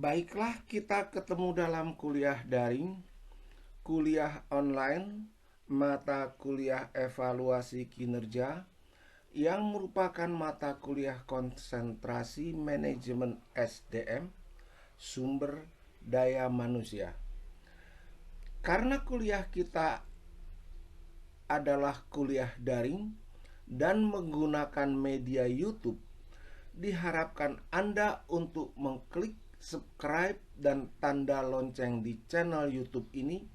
Baiklah, kita ketemu dalam kuliah daring, kuliah online, mata kuliah evaluasi kinerja yang merupakan mata kuliah konsentrasi manajemen SDM, sumber daya manusia. Karena kuliah kita adalah kuliah daring dan menggunakan media YouTube, diharapkan Anda untuk mengklik subscribe dan tanda lonceng di channel YouTube ini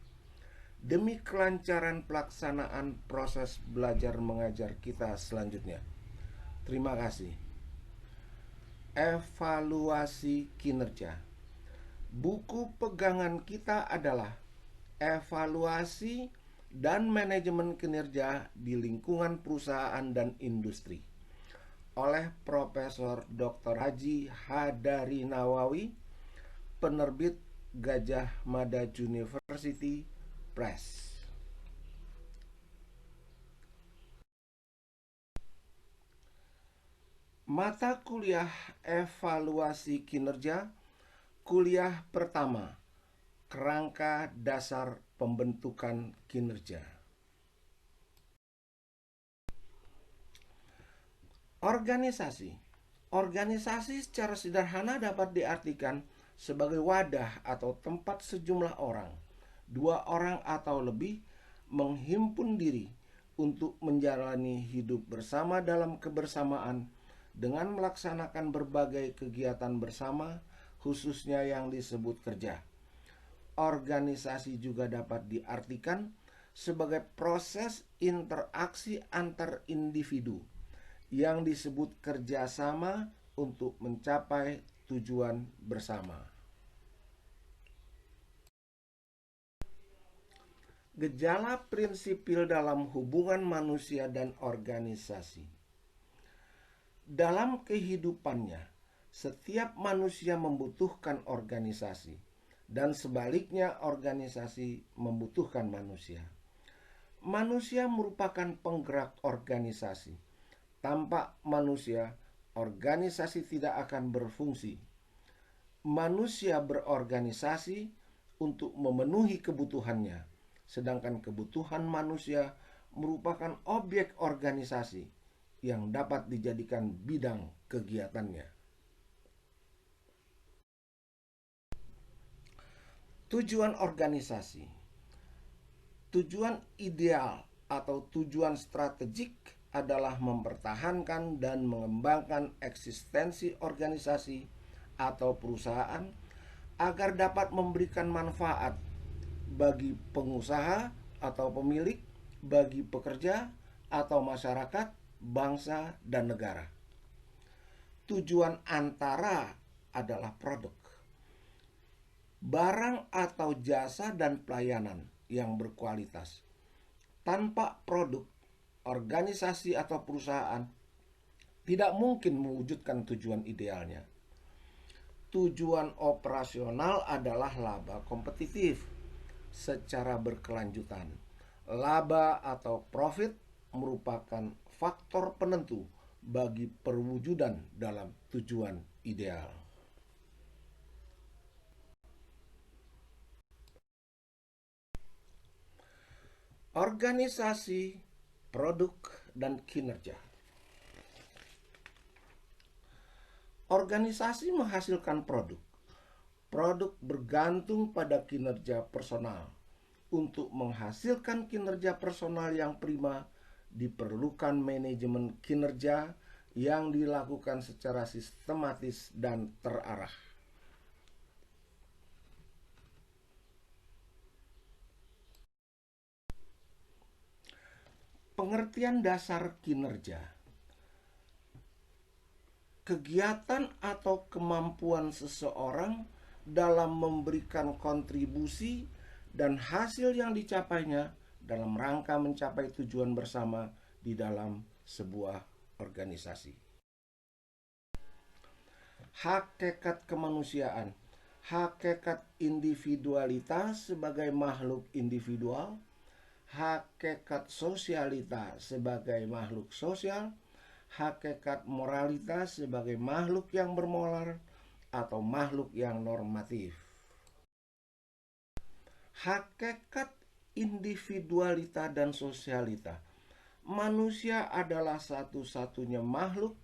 demi kelancaran pelaksanaan proses belajar mengajar kita selanjutnya. Terima kasih. Evaluasi kinerja. Buku pegangan kita adalah Evaluasi dan Manajemen Kinerja di Lingkungan Perusahaan dan Industri oleh Profesor Dr. Haji Hadari Nawawi, penerbit Gajah Mada University Press. Mata kuliah evaluasi kinerja, kuliah pertama, kerangka dasar pembentukan kinerja. Organisasi. Organisasi secara sederhana dapat diartikan sebagai wadah atau tempat sejumlah orang, 2 orang atau lebih, menghimpun diri untuk menjalani hidup bersama dalam kebersamaan dengan melaksanakan berbagai kegiatan bersama, khususnya yang disebut kerja. Organisasi juga dapat diartikan sebagai proses interaksi antar individu yang disebut kerjasama untuk mencapai tujuan bersama. Gejala prinsipil dalam hubungan manusia dan organisasi. Dalam kehidupannya, setiap manusia membutuhkan organisasi, dan sebaliknya organisasi membutuhkan manusia. Manusia merupakan penggerak organisasi. Tanpa manusia, organisasi tidak akan berfungsi. Manusia berorganisasi untuk memenuhi kebutuhannya, sedangkan kebutuhan manusia merupakan objek organisasi yang dapat dijadikan bidang kegiatannya. Tujuan organisasi. Tujuan ideal atau tujuan strategik adalah mempertahankan dan mengembangkan eksistensi organisasi atau perusahaan agar dapat memberikan manfaat bagi pengusaha atau pemilik, bagi pekerja atau masyarakat, bangsa, dan negara. Tujuan antara adalah produk, barang atau jasa dan pelayanan yang berkualitas. Tanpa produk, organisasi atau perusahaan tidak mungkin mewujudkan tujuan idealnya. Tujuan operasional adalah laba kompetitif secara berkelanjutan. Laba atau profit merupakan faktor penentu bagi perwujudan dalam tujuan ideal. Organisasi, produk, dan kinerja. Organisasi menghasilkan produk. Produk bergantung pada kinerja personal. Untuk menghasilkan kinerja personal yang prima, diperlukan manajemen kinerja yang dilakukan secara sistematis dan terarah. Pengertian dasar kinerja. Kegiatan atau kemampuan seseorang dalam memberikan kontribusi dan hasil yang dicapainya dalam rangka mencapai tujuan bersama di dalam sebuah organisasi. Hakikat kemanusiaan. Hakikat individualitas sebagai makhluk individual, hakikat sosialitas sebagai makhluk sosial, hakikat moralitas sebagai makhluk yang bermoral, atau makhluk yang normatif. Hakikat individualita dan sosialita. Manusia adalah satu-satunya makhluk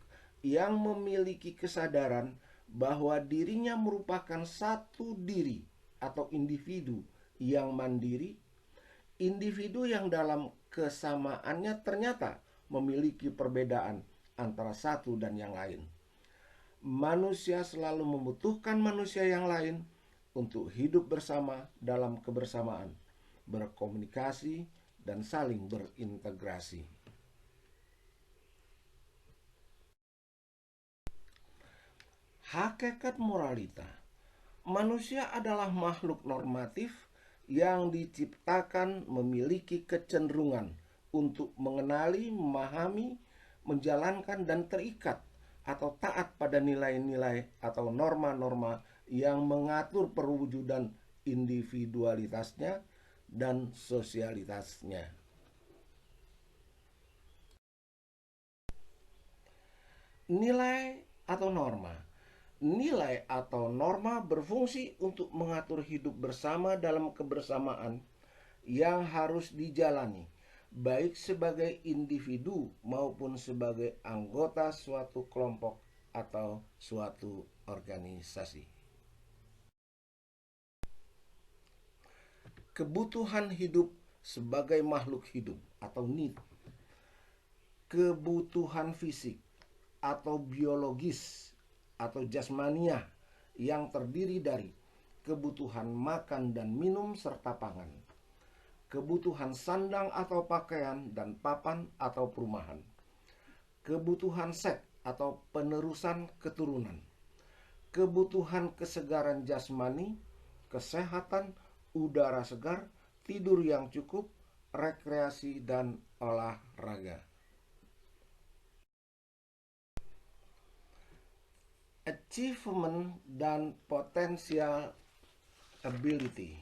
yang memiliki kesadaran bahwa dirinya merupakan satu diri atau individu yang mandiri, individu yang dalam kesamaannya ternyata memiliki perbedaan antara satu dan yang lain. Manusia selalu membutuhkan manusia yang lain untuk hidup bersama dalam kebersamaan, berkomunikasi, dan saling berintegrasi. Hakikat moralita. Manusia adalah makhluk normatif yang diciptakan memiliki kecenderungan untuk mengenali, memahami, menjalankan, dan terikat atau taat pada nilai-nilai atau norma-norma yang mengatur perwujudan individualitasnya dan sosialitasnya. Nilai atau norma. Nilai atau norma berfungsi untuk mengatur hidup bersama dalam kebersamaan yang harus dijalani, baik sebagai individu maupun sebagai anggota suatu kelompok atau suatu organisasi. Kebutuhan hidup sebagai makhluk hidup atau need. Kebutuhan fisik atau biologis atau jasmania yang terdiri dari kebutuhan makan dan minum serta pangan, kebutuhan sandang atau pakaian dan papan atau perumahan, kebutuhan seks atau penerusan keturunan, kebutuhan kesegaran jasmani, kesehatan, udara segar, tidur yang cukup, rekreasi, dan olahraga. Achievement dan potential ability.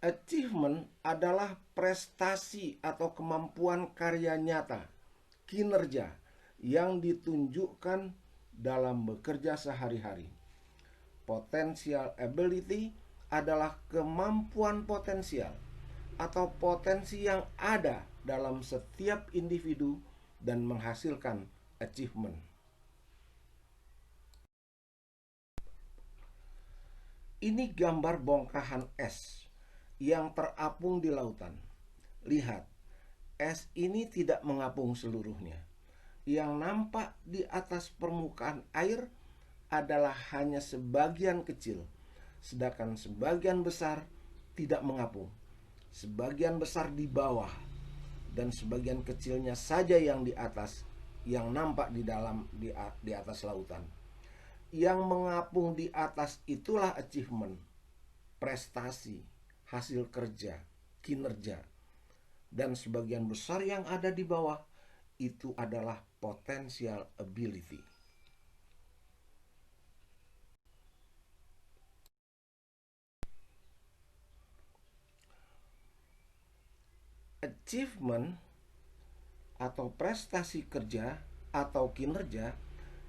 Achievement adalah prestasi atau kemampuan karya nyata, kinerja yang ditunjukkan dalam bekerja sehari-hari. Potential ability adalah kemampuan potensial atau potensi yang ada dalam setiap individu dan menghasilkan achievement. Ini gambar bongkahan es yang terapung di lautan. Lihat, es ini tidak mengapung seluruhnya. Yang nampak di atas permukaan air adalah hanya sebagian kecil, sedangkan sebagian besar tidak mengapung. Sebagian besar di bawah dan sebagian kecilnya saja yang di atas, yang nampak di atas lautan. Yang mengapung di atas itulah achievement, prestasi, hasil kerja, kinerja. Dan sebagian besar yang ada di bawah itu adalah potential ability. Achievement atau prestasi kerja atau kinerja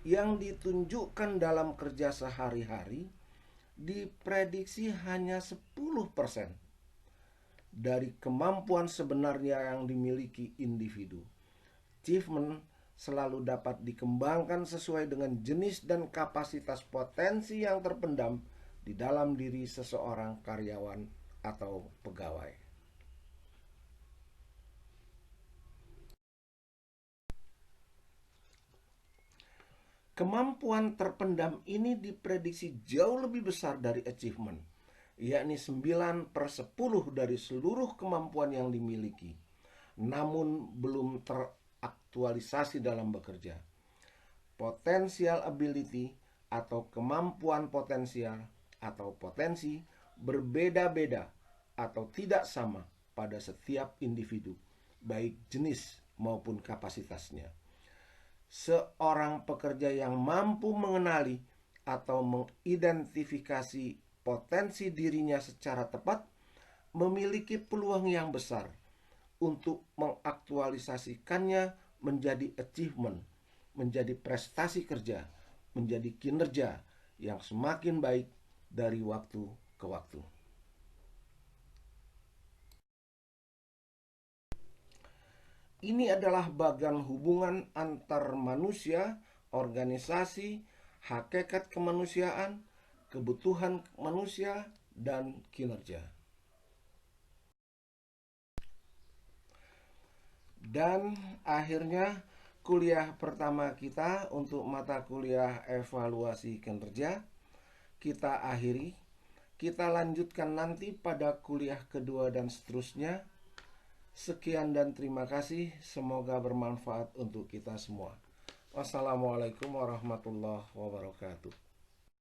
yang ditunjukkan dalam kerja sehari-hari diprediksi hanya 10% dari kemampuan sebenarnya yang dimiliki individu. Achievement selalu dapat dikembangkan sesuai dengan jenis dan kapasitas potensi yang terpendam di dalam diri seseorang karyawan atau pegawai. Kemampuan terpendam ini diprediksi jauh lebih besar dari achievement, yakni 9/10 dari seluruh kemampuan yang dimiliki, namun belum teraktualisasi dalam bekerja. Potential ability atau kemampuan potensial atau potensi berbeda-beda atau tidak sama pada setiap individu, baik jenis maupun kapasitasnya. Seorang pekerja yang mampu mengenali atau mengidentifikasi potensi dirinya secara tepat memiliki peluang yang besar untuk mengaktualisasikannya menjadi achievement, menjadi prestasi kerja, menjadi kinerja yang semakin baik dari waktu ke waktu. Ini adalah bagian hubungan antar manusia, organisasi, hakikat kemanusiaan, kebutuhan manusia, dan kinerja. Dan akhirnya kuliah pertama kita untuk mata kuliah evaluasi kinerja kita akhiri. Kita lanjutkan nanti pada kuliah kedua dan seterusnya. Sekian dan terima kasih. Semoga bermanfaat untuk kita semua. Wassalamualaikum warahmatullahi wabarakatuh.